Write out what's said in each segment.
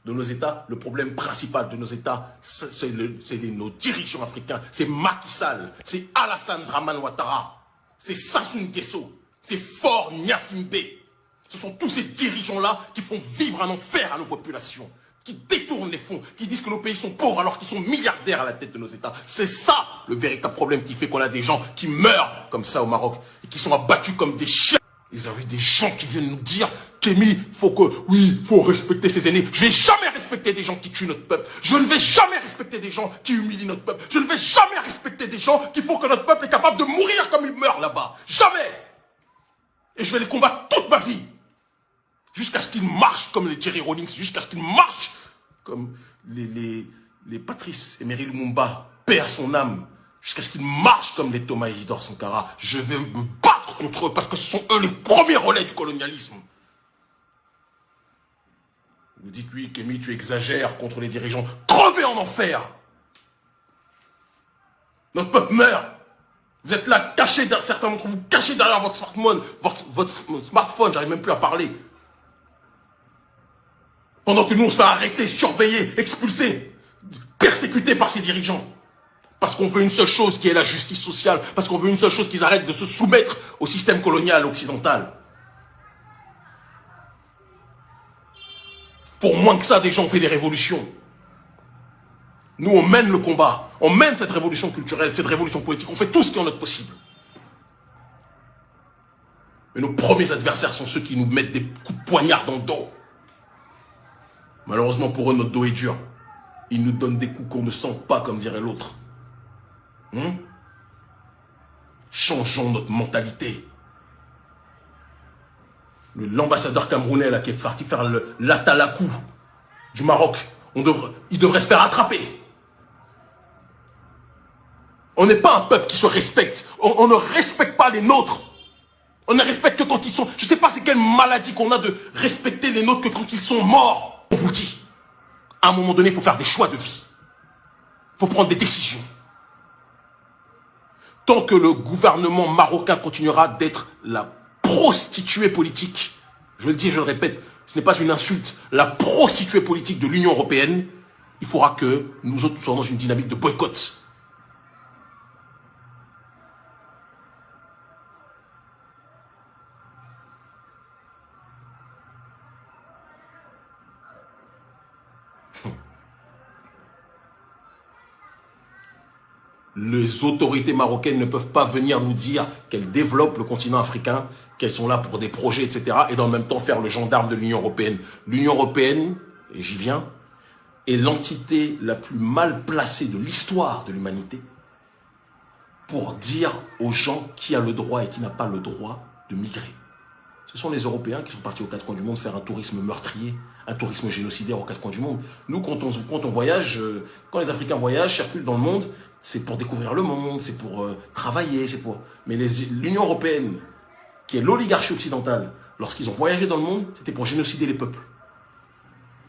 de nos États, le problème principal de nos États, c'est nos dirigeants africains. C'est Macky Sall, c'est Alassane Dramane Ouattara, c'est Sassou Nguesso, c'est Faure Gnassingbé. Ce sont tous ces dirigeants-là qui font vivre un enfer à nos populations, qui détournent les fonds, qui disent que nos pays sont pauvres alors qu'ils sont milliardaires à la tête de nos États. C'est ça le véritable problème qui fait qu'on a des gens qui meurent comme ça au Maroc et qui sont abattus comme des chiens. Ils avaient des gens qui viennent nous dire Kémy, faut respecter ses aînés. Je ne vais jamais respecter des gens qui tuent notre peuple. Je ne vais jamais respecter des gens qui humilient notre peuple. Je ne vais jamais respecter des gens qui font que notre peuple est capable de mourir comme il meurt là-bas. Jamais. Et je vais les combattre toute ma vie. Jusqu'à ce qu'ils marchent comme les Jerry Rawlings, jusqu'à ce qu'ils marchent comme les Patrice Emery Lumumba, paix à son âme, jusqu'à ce qu'ils marchent comme les Thomas Isidore Sankara. Je vais me battre contre eux parce que ce sont eux les premiers relais du colonialisme. Vous dites, oui, Kémy, tu exagères contre les dirigeants. Crevez en enfer. Notre peuple meurt. Vous êtes là, cachés, certains d'entre vous, cachés derrière votre smartphone, j'arrive même plus à parler. Pendant que nous, on se fait arrêter, surveiller, expulser, persécuter par ces dirigeants. Parce qu'on veut une seule chose qui est la justice sociale. Parce qu'on veut une seule chose qu'ils arrêtent de se soumettre au système colonial occidental. Pour moins que ça, des gens ont fait des révolutions. Nous, on mène le combat. On mène cette révolution culturelle, cette révolution politique. On fait tout ce qui est en notre possible. Mais nos premiers adversaires sont ceux qui nous mettent des coups de poignard dans le dos. Malheureusement pour eux, notre dos est dur. Ils nous donnent des coups qu'on ne sent pas, comme dirait l'autre. Changeons notre mentalité. L'ambassadeur camerounais là, qui est parti faire l'atalakou du Maroc, il devrait se faire attraper. On n'est pas un peuple qui se respecte. On ne respecte pas les nôtres. On ne respecte que quand ils sont... Je ne sais pas c'est quelle maladie qu'on a de respecter les nôtres que quand ils sont morts. On vous le dit. À un moment donné, il faut faire des choix de vie. Il faut prendre des décisions. Tant que le gouvernement marocain continuera d'être la prostituée politique, je le dis et je le répète, ce n'est pas une insulte, la prostituée politique de l'Union européenne, il faudra que nous autres soyons dans une dynamique de boycott. Les autorités marocaines ne peuvent pas venir nous dire qu'elles développent le continent africain, qu'elles sont là pour des projets, etc. et dans le même temps faire le gendarme de l'Union européenne. L'Union européenne, et j'y viens, est l'entité la plus mal placée de l'histoire de l'humanité pour dire aux gens qui a le droit et qui n'a pas le droit de migrer. Ce sont les Européens qui sont partis aux quatre coins du monde faire un tourisme meurtrier, un tourisme génocidaire aux quatre coins du monde. Nous, quand on voyage, quand les Africains voyagent, circulent dans le monde, c'est pour découvrir le monde, c'est pour travailler, c'est pour... Mais l'Union européenne, qui est l'oligarchie occidentale, lorsqu'ils ont voyagé dans le monde, c'était pour génocider les peuples.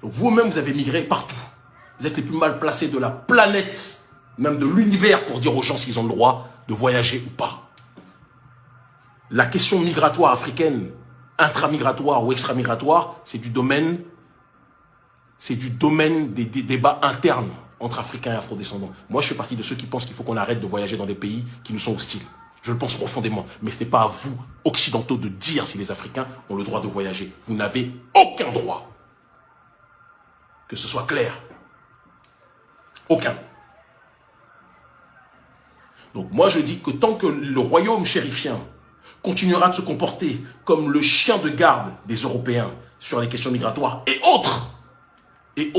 Donc vous-même, vous avez migré partout. Vous êtes les plus mal placés de la planète, même de l'univers, pour dire aux gens s'ils ont le droit de voyager ou pas. La question migratoire africaine, intramigratoire ou extramigratoire, c'est du domaine des débats internes entre Africains et Afrodescendants. Moi, je fais partie de ceux qui pensent qu'il faut qu'on arrête de voyager dans des pays qui nous sont hostiles. Je le pense profondément. Mais ce n'est pas à vous, occidentaux, de dire si les Africains ont le droit de voyager. Vous n'avez aucun droit. Que ce soit clair. Aucun. Donc moi, je dis que tant que le royaume chérifien continuera de se comporter comme le chien de garde des Européens sur les questions migratoires et autres, il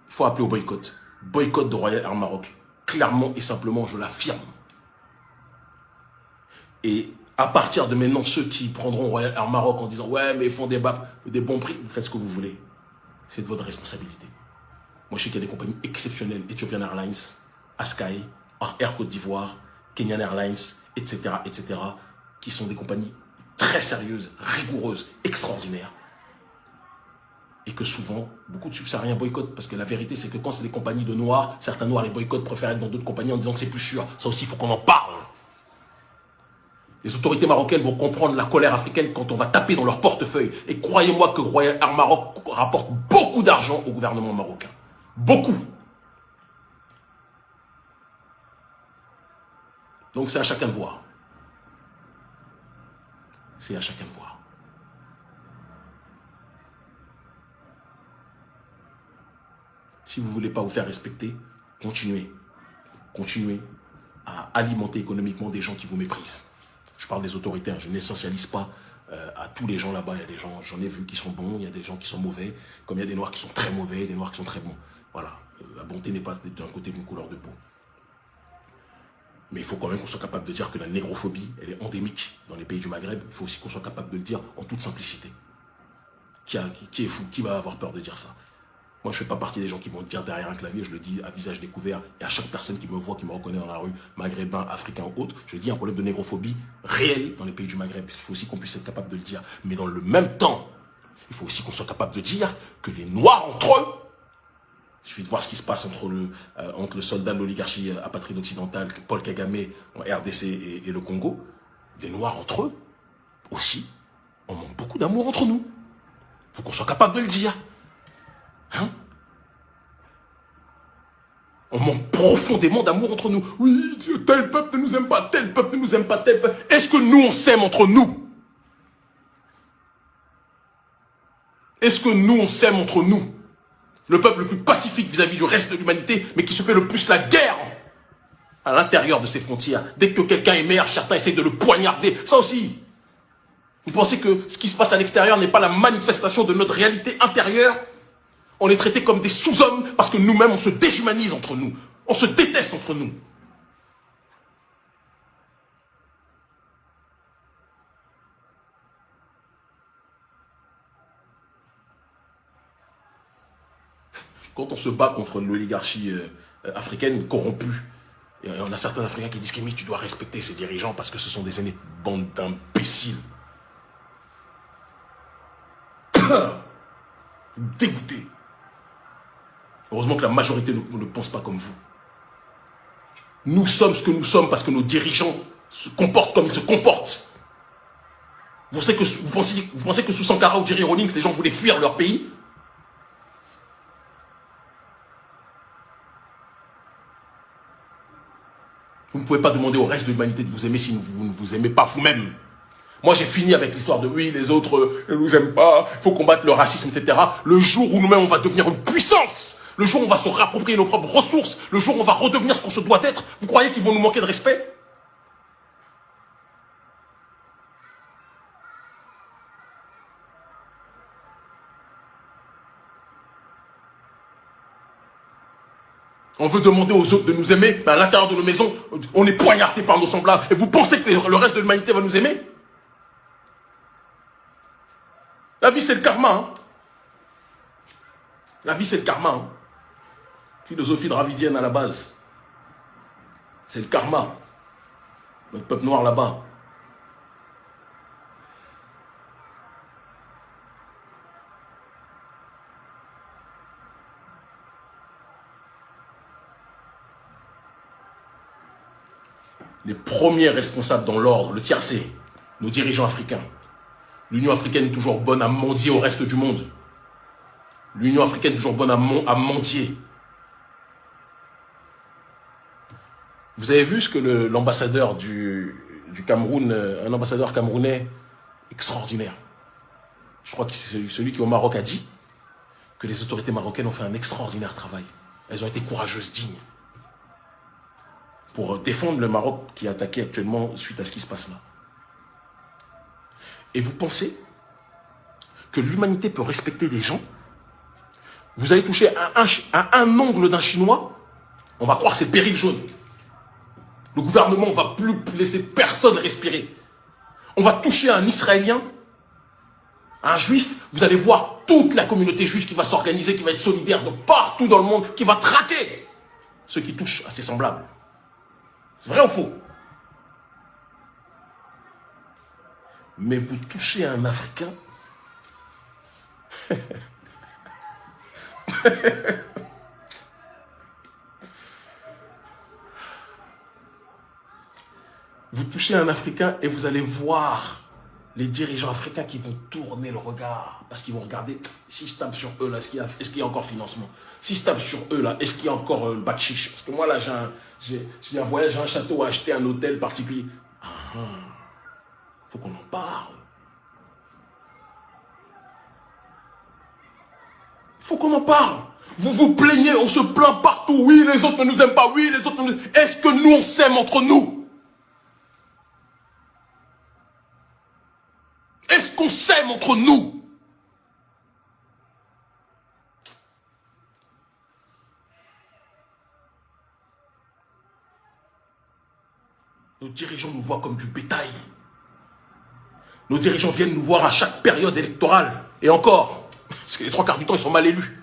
faut appeler au boycott. Boycott de Royal Air Maroc. Clairement et simplement, je l'affirme. Et à partir de maintenant, ceux qui prendront Royal Air Maroc en disant « Ouais, mais ils font des bons prix », vous faites ce que vous voulez. C'est de votre responsabilité. Moi, je sais qu'il y a des compagnies exceptionnelles, Ethiopian Airlines, Askai, Air Côte d'Ivoire, Kenyan Airlines, etc., qui sont des compagnies très sérieuses, rigoureuses, extraordinaires. Et que souvent, beaucoup de subsahariens boycottent. Parce que la vérité, c'est que quand c'est des compagnies de noirs, certains noirs les boycottent, préfèrent être dans d'autres compagnies en disant que c'est plus sûr. Ça aussi, il faut qu'on en parle. Les autorités marocaines vont comprendre la colère africaine quand on va taper dans leur portefeuille. Et croyez-moi que Royal Air Maroc rapporte beaucoup d'argent au gouvernement marocain. Beaucoup. Donc c'est à chacun de voir. C'est à chacun de voir. Si vous ne voulez pas vous faire respecter, continuez. Continuez à alimenter économiquement des gens qui vous méprisent. Je parle des autorités, hein. Je n'essentialise pas à tous les gens là-bas. Il y a des gens, j'en ai vu qui sont bons, il y a des gens qui sont mauvais, comme il y a des noirs qui sont très mauvais, des noirs qui sont très bons. Voilà, la bonté n'est pas d'un côté d'une couleur de peau. Mais il faut quand même qu'on soit capable de dire que la négrophobie, elle est endémique dans les pays du Maghreb. Il faut aussi qu'on soit capable de le dire en toute simplicité. Qui est fou? Qui va avoir peur de dire ça? Moi, je ne fais pas partie des gens qui vont dire derrière un clavier, je le dis à visage découvert, et à chaque personne qui me voit, qui me reconnaît dans la rue, maghrébin, africain ou autre, je dis un problème de négrophobie réel dans les pays du Maghreb. Il faut aussi qu'on puisse être capable de le dire. Mais dans le même temps, il faut aussi qu'on soit capable de dire que les Noirs entre eux, il suffit de voir ce qui se passe entre le soldat de l'oligarchie apatride occidentale, Paul Kagame, en RDC et le Congo, les Noirs entre eux, aussi, on manque beaucoup d'amour entre nous. Il faut qu'on soit capable de le dire. Hein? On manque profondément d'amour entre nous. Oui, tel peuple ne nous aime pas, tel peuple ne nous aime pas, tel peuple. Est-ce que nous, on s'aime entre nous? Est-ce que nous, on s'aime entre nous? Le peuple le plus pacifique vis-à-vis du reste de l'humanité, mais qui se fait le plus la guerre à l'intérieur de ses frontières. Dès que quelqu'un émerge, certains essayent de le poignarder. Ça aussi. Vous pensez que ce qui se passe à l'extérieur n'est pas la manifestation de notre réalité intérieure? On est traités comme des sous-hommes parce que nous-mêmes, on se déshumanise entre nous. On se déteste entre nous. Quand on se bat contre l'oligarchie africaine corrompue, et on a certains Africains qui disent qu'Émi, tu dois respecter ces dirigeants parce que ce sont des aînés, bande d'imbéciles. Dégoûté. Heureusement que la majorité ne pense pas comme vous. Nous sommes ce que nous sommes parce que nos dirigeants se comportent comme ils se comportent. Vous pensez que sous Sankara ou Jerry Rawlings, les gens voulaient fuir leur pays? Vous ne pouvez pas demander au reste de l'humanité de vous aimer si vous ne vous aimez pas vous-même. Moi, j'ai fini avec l'histoire de oui, les autres ne nous aiment pas, il faut combattre le racisme, etc. Le jour où nous-mêmes, on va devenir une puissance, le jour où on va se réapproprier nos propres ressources, le jour où on va redevenir ce qu'on se doit d'être, vous croyez qu'ils vont nous manquer de respect? On veut demander aux autres de nous aimer, mais à l'intérieur de nos maisons, on est poignardé par nos semblables. Et vous pensez que le reste de l'humanité va nous aimer? La vie, c'est le karma. Hein. La vie, c'est le karma. Hein. Philosophie dravidienne à la base. C'est le karma. Notre peuple noir là-bas. Les premiers responsables dans l'ordre, le tiercé, nos dirigeants africains. L'Union africaine est toujours bonne à mendier au reste du monde. L'Union africaine est toujours bonne à mendier. Vous avez vu ce que l'ambassadeur du Cameroun, un ambassadeur camerounais extraordinaire, je crois que c'est celui qui au Maroc a dit que les autorités marocaines ont fait un extraordinaire travail. Elles ont été courageuses, dignes, pour défendre le Maroc qui est attaqué actuellement suite à ce qui se passe là. Et vous pensez que l'humanité peut respecter des gens? Vous allez toucher à un ongle d'un Chinois, on va croire que c'est péril jaune. Le gouvernement ne va plus laisser personne respirer. On va toucher à un Israélien, à un Juif, vous allez voir toute la communauté juive qui va s'organiser, qui va être solidaire de partout dans le monde, qui va traquer ceux qui touchent à ses semblables. Vrai ou faux? Mais vous touchez à un Africain, vous touchez un Africain et vous allez voir les dirigeants africains qui vont tourner le regard. Parce qu'ils vont regarder, si je tape sur eux, là, est-ce qu'il y a encore financement? Si je tape sur eux, là, est-ce qu'il y a encore le bac chiche? Parce que moi, là, j'ai un voyage, j'ai un château à acheter, un hôtel particulier. Faut qu'on en parle. Faut qu'on en parle. Vous vous plaignez, on se plaint partout. Oui, les autres ne nous aiment pas. Oui, les autres ne nous aiment pas. Est-ce que nous, on s'aime entre nous? Est-ce qu'on s'aime entre nous? Nos dirigeants nous voient comme du bétail. Nos dirigeants viennent nous voir à chaque période électorale. Et encore, parce que les 3 quarts du temps, ils sont mal élus.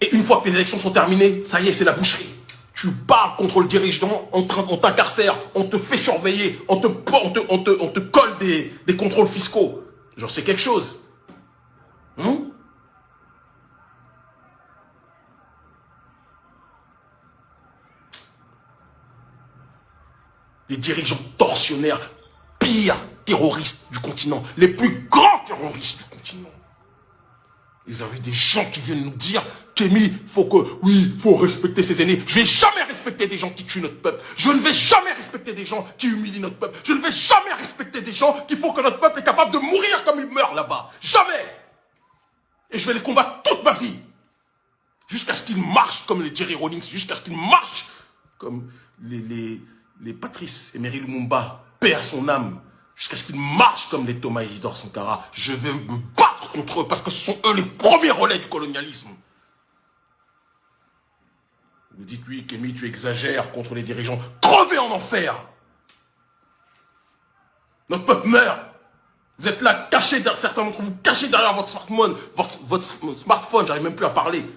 Et une fois que les élections sont terminées, ça y est, c'est la boucherie. Tu parles contre le dirigeant, on t'incarcère, on te fait surveiller, on te colle des contrôles fiscaux. Genre, c'est quelque chose. Des dirigeants tortionnaires, pires terroristes du continent, les plus grands terroristes du continent. Vous avez des gens qui viennent nous dire, Kémy, faut respecter ses aînés. Je ne vais jamais respecter des gens qui tuent notre peuple. Je ne vais jamais respecter des gens qui humilient notre peuple. Je ne vais jamais respecter des gens qui font que notre peuple est capable de mourir comme il meurt là-bas. Jamais. Et je vais les combattre toute ma vie. Jusqu'à ce qu'ils marchent comme les Jerry Rawlings, jusqu'à ce qu'ils marchent comme les Patrice Emery Lumumba, paix à son âme. Jusqu'à ce qu'ils marchent comme les Thomas Isidore Sankara. Je vais me battre contre eux parce que ce sont eux les premiers relais du colonialisme. Vous dites, oui, Kémy, tu exagères contre les dirigeants. Crevez en enfer. Notre peuple meurt. Vous êtes là, cachés derrière certains d'entre vous, cachés derrière votre smartphone, j'arrive même plus à parler.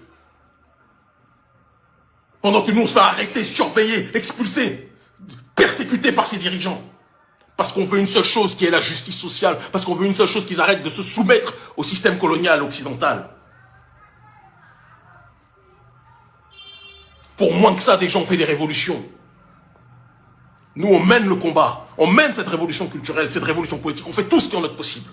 Pendant que nous, on se fait arrêter, surveiller, expulser, persécuter par ces dirigeants. Parce qu'on veut une seule chose qui est la justice sociale. Parce qu'on veut une seule chose qu'ils arrêtent de se soumettre au système colonial occidental. Pour moins que ça, des gens ont fait des révolutions. Nous, on mène le combat. On mène cette révolution culturelle, cette révolution politique. On fait tout ce qui est en notre possible.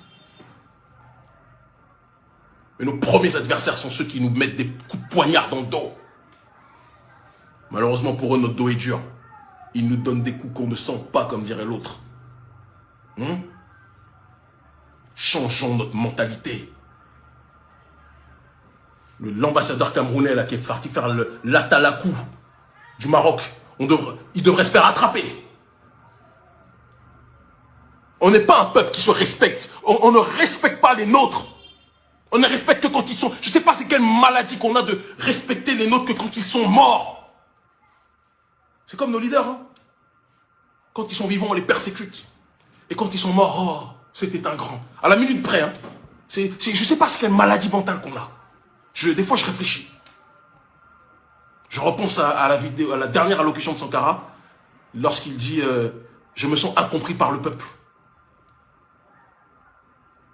Mais nos premiers adversaires sont ceux qui nous mettent des coups de poignard dans le dos. Malheureusement pour eux, notre dos est dur. Ils nous donnent des coups qu'on ne sent pas, comme dirait l'autre. Changeons notre mentalité. L'ambassadeur camerounais là, qui est parti faire l'atalakou du Maroc, il devrait se faire attraper. On n'est pas un peuple qui se respecte. On ne respecte pas les nôtres. On ne respecte que quand ils sont... Je ne sais pas c'est quelle maladie qu'on a de respecter les nôtres que quand ils sont morts. C'est comme nos leaders. Quand ils sont vivants, on les persécute. Et quand ils sont morts, oh, c'était un grand. À la minute près. Je ne sais pas c'est quelle maladie mentale qu'on a. Des fois, je réfléchis. Je repense à la dernière allocution de Sankara, lorsqu'il dit je me sens incompris par le peuple.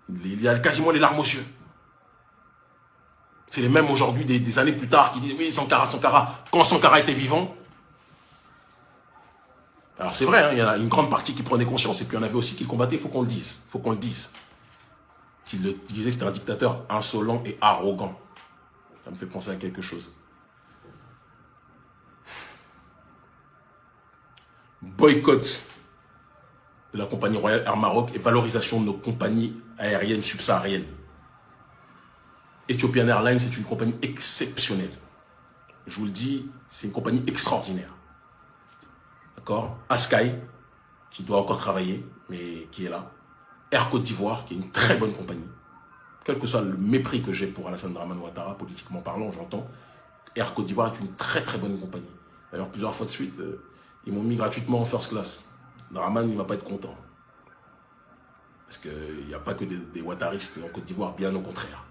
Il y a quasiment les larmes aux yeux. C'est les mêmes aujourd'hui, des années plus tard, qui disent oui, Sankara. Quand Sankara était vivant, alors c'est vrai, il y en a une grande partie qui prenait conscience, et puis il y en avait aussi qui le combattaient, il faut qu'on le dise. Il faut qu'on le dise. Qui disait que c'était un dictateur insolent et arrogant. Ça me fait penser à quelque chose. Boycott de la compagnie Royal Air Maroc et valorisation de nos compagnies aériennes subsahariennes. Ethiopian Airlines, c'est une compagnie exceptionnelle. Je vous le dis, c'est une compagnie extraordinaire. D'accord? Asky, qui doit encore travailler, mais qui est là. Air Côte d'Ivoire, qui est une très bonne compagnie. Quel que soit le mépris que j'ai pour Alassane Dramane Ouattara, politiquement parlant, j'entends, Air Côte d'Ivoire est une très très bonne compagnie. D'ailleurs, plusieurs fois de suite, ils m'ont mis gratuitement en first class. Dramane, il ne va pas être content. Parce qu'il n'y a pas que des ouattaristes en Côte d'Ivoire, bien au contraire.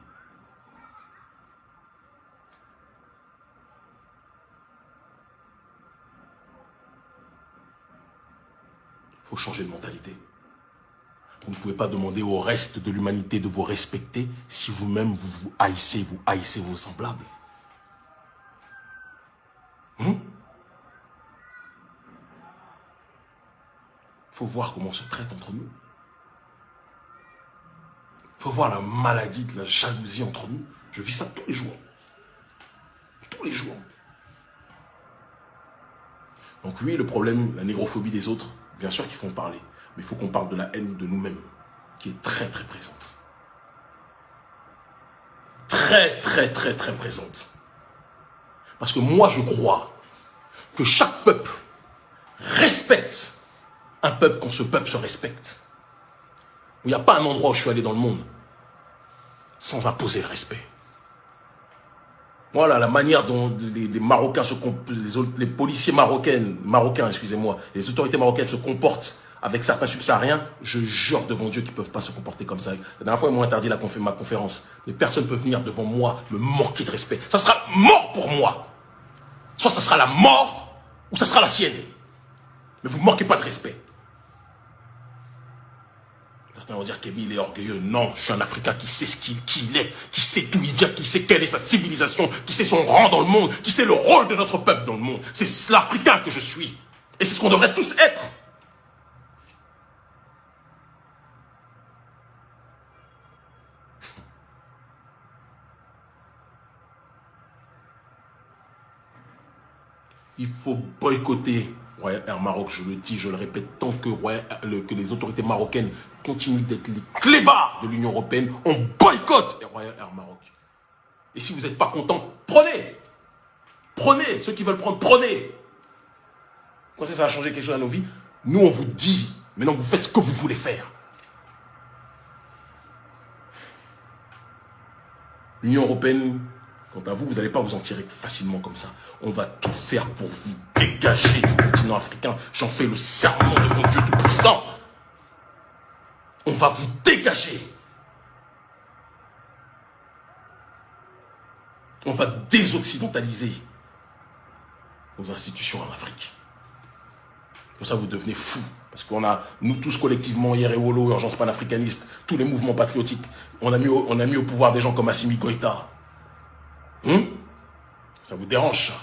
Il faut changer de mentalité. Vous ne pouvez pas demander au reste de l'humanité de vous respecter si vous-même vous haïssez vos semblables. Il faut voir comment on se traite entre nous. Il faut voir la maladie de la jalousie entre nous. Je vis ça tous les jours. Tous les jours. Donc oui, le problème, la négrophobie des autres, bien sûr qu'ils font parler. Mais il faut qu'on parle de la haine de nous-mêmes, qui est très très présente. Très très très très présente. Parce que moi je crois que chaque peuple respecte un peuple quand ce peuple se respecte. Il n'y a pas un endroit où je suis allé dans le monde sans imposer le respect. Voilà la manière dont les Marocains se comportent, les policiers marocains, excusez-moi, les autorités marocaines se comportent avec certains subsahariens, je jure devant Dieu qu'ils ne peuvent pas se comporter comme ça. La dernière fois, ils m'ont interdit ma conférence. Mais personne ne peut venir devant moi me manquer de respect. Ça sera mort pour moi. Soit ça sera la mort, ou ça sera la sienne. Mais vous ne manquez pas de respect. Certains vont dire qu'Emile est orgueilleux. Non, je suis un Africain qui sait qui il est, qui sait d'où il vient, qui sait quelle est sa civilisation, qui sait son rang dans le monde, qui sait le rôle de notre peuple dans le monde. C'est l'Africain que je suis. Et c'est ce qu'on devrait tous être. Il faut boycotter Royal Air Maroc, je le dis, je le répète, tant que, que les autorités marocaines continuent d'être les clébards de l'Union européenne, on boycotte Royal Air Maroc. Et si vous n'êtes pas content, prenez. Prenez. Ceux qui veulent prendre, prenez. Quand ça va changer quelque chose dans nos vies, nous on vous dit, maintenant vous faites ce que vous voulez faire. L'Union européenne, quant à vous, vous n'allez pas vous en tirer facilement comme ça. On va tout faire pour vous dégager du continent africain. J'en fais le serment devant Dieu Tout-Puissant. On va vous dégager. On va désoccidentaliser nos institutions en Afrique. Pour ça, vous devenez fous. Parce qu'on a, nous tous collectivement, Yerewolo, Urgence panafricaniste, tous les mouvements patriotiques, on a mis au pouvoir des gens comme Assimi Goïta. Ça vous dérange, ça?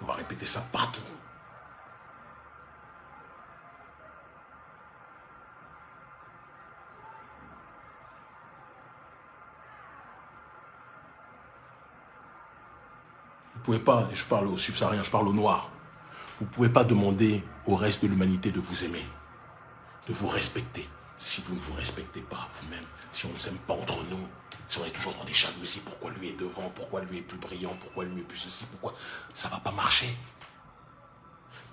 On va répéter ça partout. Vous ne pouvez pas, et je parle aux subsahariens, je parle aux noirs, vous ne pouvez pas demander au reste de l'humanité de vous aimer, de vous respecter, si vous ne vous respectez pas vous-même, si on ne s'aime pas entre nous, si on est toujours dans des jalousies, pourquoi lui est devant, pourquoi lui est plus brillant, pourquoi lui est plus ceci, pourquoi ça ne va pas marcher.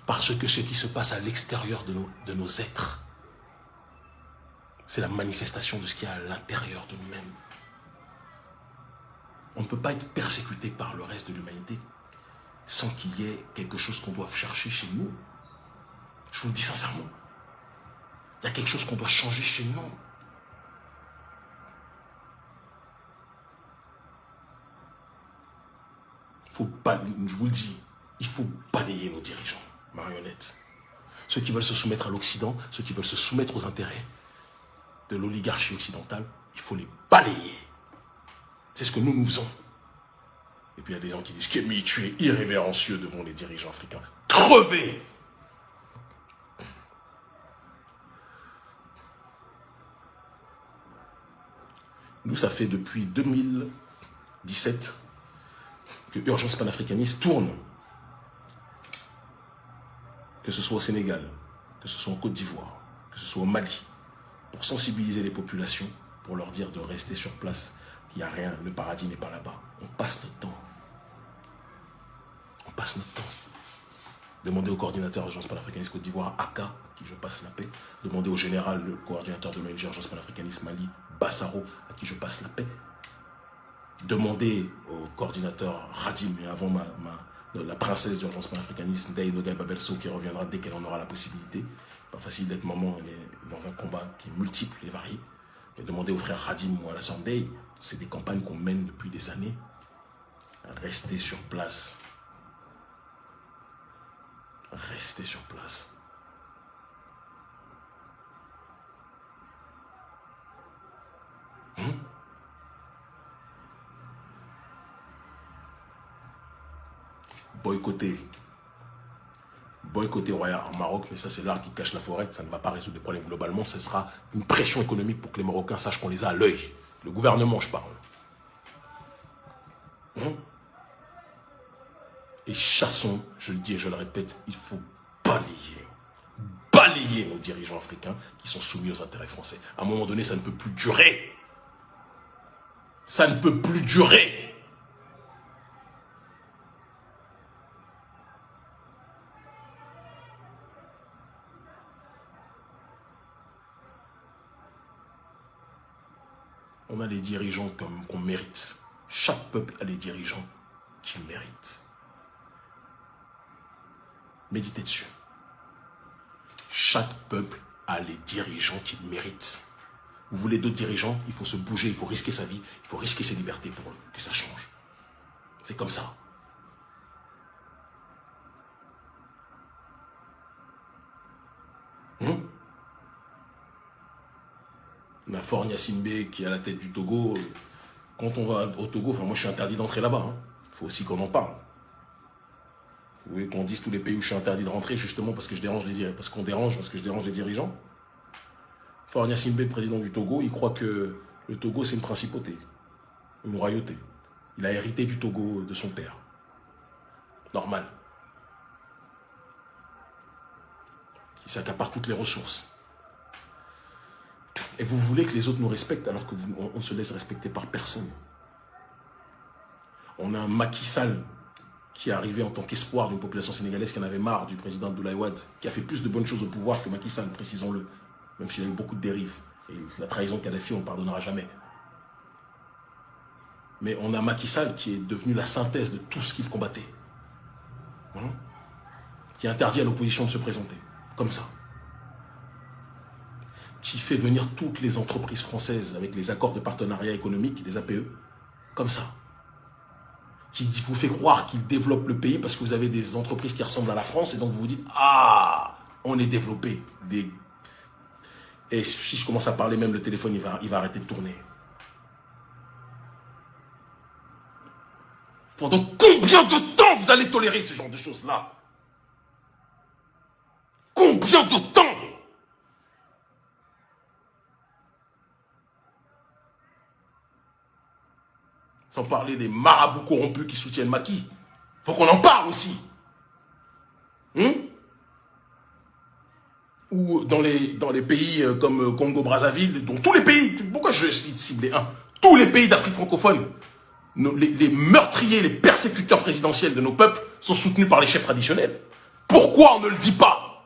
Parce que ce qui se passe à l'extérieur de nos êtres, c'est la manifestation de ce qu'il y a à l'intérieur de nous-mêmes. On ne peut pas être persécuté par le reste de l'humanité sans qu'il y ait quelque chose qu'on doit chercher chez nous. Je vous le dis sincèrement. Il y a quelque chose qu'on doit changer chez nous. Je vous le dis, il faut balayer nos dirigeants, marionnettes. Ceux qui veulent se soumettre à l'Occident, ceux qui veulent se soumettre aux intérêts de l'oligarchie occidentale, il faut les balayer. C'est ce que nous faisons. Et puis il y a des gens qui disent qu'Emile, tu es irrévérencieux devant les dirigeants africains. Crevez! Nous, ça fait depuis 2017 que Urgence panafricaniste tourne. Que ce soit au Sénégal, que ce soit en Côte d'Ivoire, que ce soit au Mali, pour sensibiliser les populations, pour leur dire de rester sur place, qu'il n'y a rien, le paradis n'est pas là-bas. On passe notre temps. On passe notre temps. Demandez au coordinateur Urgence panafricaniste Côte d'Ivoire, Aka, à qui je passe la paix. Demandez au général, le coordinateur de l'ONG Urgence panafricaniste Mali, Bassaro, à qui je passe la paix. Demandez au coordinateur Radim, et avant la princesse d'Urgence panafricaniste, Ndeye Nogaï Babelso, qui reviendra dès qu'elle en aura la possibilité. Pas facile d'être maman, elle est dans un combat qui est multiple et varié. Et demandez au frère Radim ou à la sœur Ndeye, c'est des campagnes qu'on mène depuis des années. Restez sur place. Restez sur place. Boycotter boycotter Roya en Maroc, mais ça c'est l'arbre qui cache la forêt, ça ne va pas résoudre les problèmes globalement, ce sera une pression économique pour que les Marocains sachent qu'on les a à l'œil. Le gouvernement, je parle. Et chassons, je le dis et je le répète, il faut balayer nos dirigeants africains qui sont soumis aux intérêts français. À un moment donné, ça ne peut plus durer. Ça ne peut plus durer. On a les dirigeants qu'on mérite. Chaque peuple a les dirigeants qu'il mérite. Méditez dessus. Chaque peuple a les dirigeants qu'il mérite. Vous voulez d'autres dirigeants, il faut se bouger, il faut risquer sa vie, il faut risquer ses libertés pour que ça change. C'est comme ça. On a Faure Gnassingbé qui est à la tête du Togo. Quand on va au Togo, enfin moi je suis interdit d'entrer là-bas. Il faut aussi qu'on en parle. Vous voulez qu'on dise tous les pays où je suis interdit de rentrer justement parce que je dérange les dirigeants, parce que je dérange les dirigeants. Faure Gnassingbé, président du Togo, il croit que le Togo c'est une principauté, une royauté. Il a hérité du Togo de son père. Normal. Qui s'accapare toutes les ressources. Et vous voulez que les autres nous respectent alors qu'on se laisse respecter par personne. On a un Macky Sall qui est arrivé en tant qu'espoir d'une population sénégalaise qui en avait marre du président Abdoulaye Wade, qui a fait plus de bonnes choses au pouvoir que Macky Sall, précisons-le, même s'il a eu beaucoup de dérives. Et la trahison de Kadhafi, on ne pardonnera jamais. Mais on a Macky Sall qui est devenu la synthèse de tout ce qu'il combattait. Qui interdit à l'opposition de se présenter, comme ça. Qui fait venir toutes les entreprises françaises avec les accords de partenariat économique, les APE, comme ça. Qui vous fait croire qu'il développe le pays parce que vous avez des entreprises qui ressemblent à la France et donc vous vous dites « Ah, on est développé ». Et si je commence à parler, même le téléphone, il va arrêter de tourner. Pendant combien de temps vous allez tolérer ce genre de choses-là? Combien de temps? Sans parler des marabouts corrompus qui soutiennent Macky. Faut qu'on en parle aussi. Ou dans les pays comme Congo-Brazzaville, dont tous les pays, pourquoi je cite cibler un? Tous les pays d'Afrique francophone, les meurtriers, les persécuteurs présidentiels de nos peuples sont soutenus par les chefs traditionnels. Pourquoi on ne le dit pas?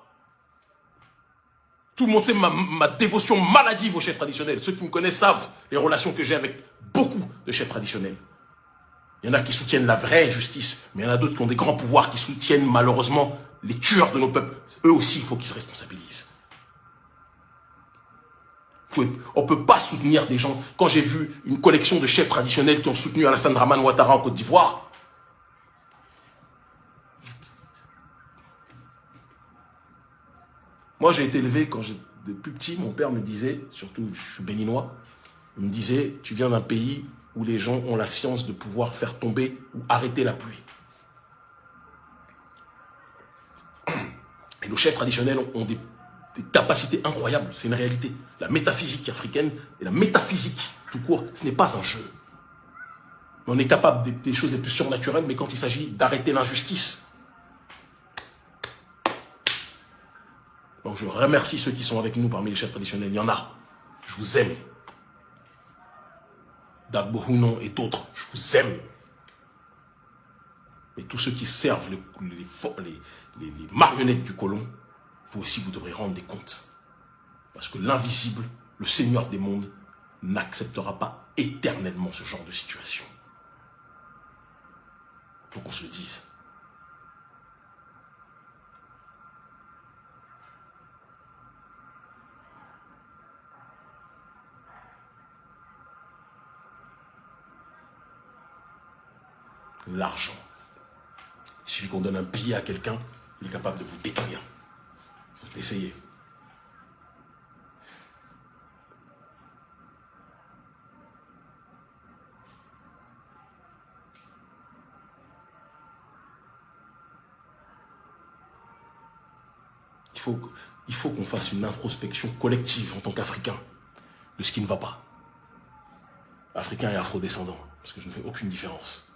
Tout le monde sait ma dévotion maladive aux chefs traditionnels. Ceux qui me connaissent savent les relations que j'ai avec beaucoup de chefs traditionnels. Il y en a qui soutiennent la vraie justice, mais il y en a d'autres qui ont des grands pouvoirs, qui soutiennent malheureusement les tueurs de nos peuples. Eux aussi, il faut qu'ils se responsabilisent. On ne peut pas soutenir des gens. Quand j'ai vu une collection de chefs traditionnels qui ont soutenu Alassane Dramane Ouattara en Côte d'Ivoire, moi j'ai été élevé quand j'étais plus petit, mon père me disait, surtout je suis béninois, il me disait, tu viens d'un pays où les gens ont la science de pouvoir faire tomber ou arrêter la pluie. Et nos chefs traditionnels ont des capacités incroyables, c'est une réalité. La métaphysique africaine et la métaphysique tout court, ce n'est pas un jeu. On est capable des choses les plus surnaturelles, mais quand il s'agit d'arrêter l'injustice. Donc je remercie ceux qui sont avec nous parmi les chefs traditionnels, il y en a. Je vous aime. Dagbo Hunon et d'autres, je vous aime. Mais tous ceux qui servent les marionnettes du colon, vous aussi vous devrez rendre des comptes. Parce que l'invisible, le Seigneur des mondes, n'acceptera pas éternellement ce genre de situation. Faut qu'on se le dise. L'argent. Il suffit qu'on donne un billet à quelqu'un, il est capable de vous détruire. Il faut essayer. il faut qu'on fasse une introspection collective en tant qu'Africains de ce qui ne va pas. Africains et afro-descendants, parce que je ne fais aucune différence.